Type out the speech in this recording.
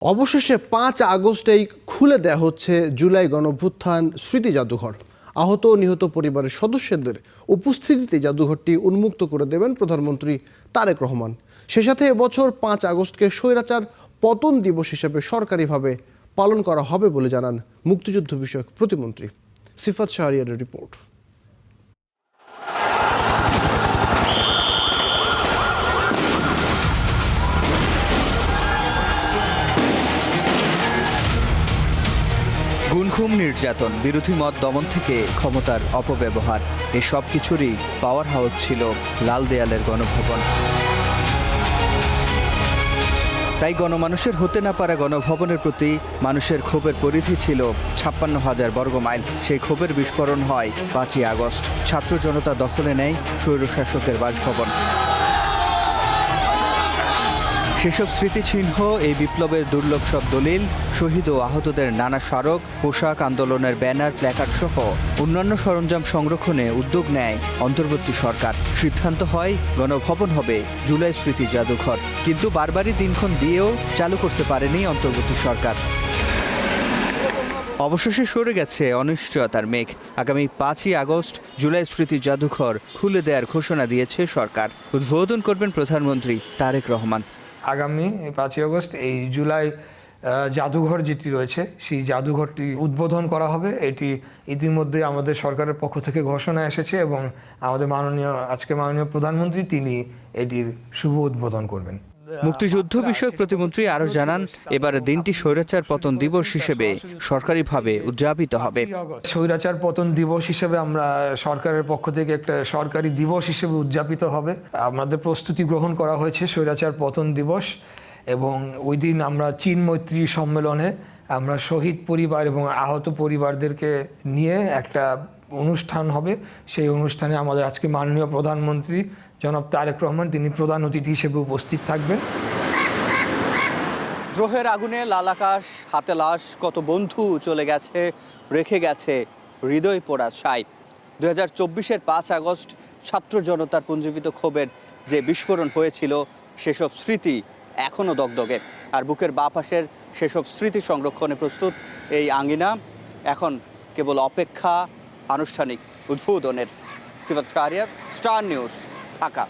অবশেষে ৫ আগস্টেই খুলে দেয়া হচ্ছে জুলাই গণঅভ্যুত্থান স্মৃতি জাদুঘর। আহত ও নিহত পরিবারের সদস্যদের উপস্থিতিতে জাদুঘরটি উন্মুক্ত করে দেবেন প্রধানমন্ত্রী তারেক রহমান। সে সাথে এবছর ৫ আগস্টকে স্বৈরাচার পতন দিবস হিসেবে সরকারিভাবে পালন করা হবে বলে জানান মুক্তিযুদ্ধ বিষয়ক প্রতিমন্ত্রী। সিফাত শাহরিয়ারের রিপোর্ট। গুনখুম, নির্যাতন, বিরোধী মত দমন থেকে ক্ষমতার অপব্যবহার, এ সব কিছুরই পাওয়ার হাউস ছিল লাল দেয়ালের গণভবন। তাই গণমানুষের হতে না পারা গণভবনের প্রতি মানুষের ক্ষোভের পরিধি ছিল ৫৬,০০০ বর্গমাইল। সেই ক্ষোভের বিস্ফোরণ হয় ৫ই আগস্ট। ছাত্র জনতা দখলে নেয় স্বৈরশাসকের বাসভবন। সেসব স্মৃতিচিহ্ন, এই বিপ্লবের দুর্লভ সব দলিল, শহীদ ও আহতদের নানা স্মারক, পোশাক, আন্দোলনের ব্যানার, প্ল্যাকার্ড সহ অন্যান্য সরঞ্জাম সংরক্ষণে উদ্যোগ নেয় অন্তর্বর্তী সরকার। সিদ্ধান্ত হয় গণভবন হবে জুলাই স্মৃতি জাদুঘর। কিন্তু বারবারই দিনক্ষণ দিয়েও চালু করতে পারেনি অন্তর্বর্তী সরকার। অবশেষে সরে গেছে অনিশ্চয়তার মেঘ। আগামী ৫ই আগস্ট জুলাই স্মৃতি জাদুঘর খুলে দেওয়ার ঘোষণা দিয়েছে সরকার। উদ্বোধন করবেন প্রধানমন্ত্রী তারেক রহমান। আগামী ৫ই আগস্ট এই জুলাই জাদুঘর যেটি রয়েছে সেই জাদুঘরটি উদ্বোধন করা হবে। এটি ইতিমধ্যে আমাদের সরকারের পক্ষ থেকে ঘোষণা এসেছে এবং আমাদের মাননীয় প্রধানমন্ত্রী তিনি এটির শুভ উদ্বোধন করবেন। মুক্তিযুদ্ধ বিষয়ক প্রতিমন্ত্রী আরও জানান, এবার দিনটি স্বৈরাচার পতন দিবস হিসেবে সরকারিভাবে উদযাপিত হবে। স্বৈরাচার পতন দিবস হিসেবে আমরা সরকারের পক্ষ থেকে একটা সরকারি দিবস হিসেবে উদযাপিত হবে। আমাদের প্রস্তুতি গ্রহণ করা হয়েছে স্বৈরাচার পতন দিবস, এবং ওই দিন আমরা চীন মৈত্রী সম্মেলনে আমরা শহীদ পরিবার এবং আহত পরিবারদেরকে নিয়ে একটা অনুষ্ঠান হবে। সেই অনুষ্ঠানে আমাদের আজকে মাননীয় প্রধানমন্ত্রী জনাব তারেক রহমান তিনি প্রধান অতিথি হিসেবে উপস্থিত থাকবেন। দ্রোহের আগুনে লাল আকাশ, হাতে লাশ, কত বন্ধু চলে গেছে, রেখে গেছে হৃদয় পোড়া ছাই। 2024-এর ৫ আগস্ট ছাত্র জনতার পুঞ্জীবিত ক্ষোভের যে বিস্ফোরণ হয়েছিল, সেসব স্মৃতি এখনও দগদগে। আর বুকের বাঁ পাশের সেসব স্মৃতি সংরক্ষণে প্রস্তুত এই আঙ্গিনা এখন কেবল অপেক্ষা আনুষ্ঠানিক উদ্বোধনের। সিফাত শাহরিয়ার, স্টার নিউজ, ঢাকা।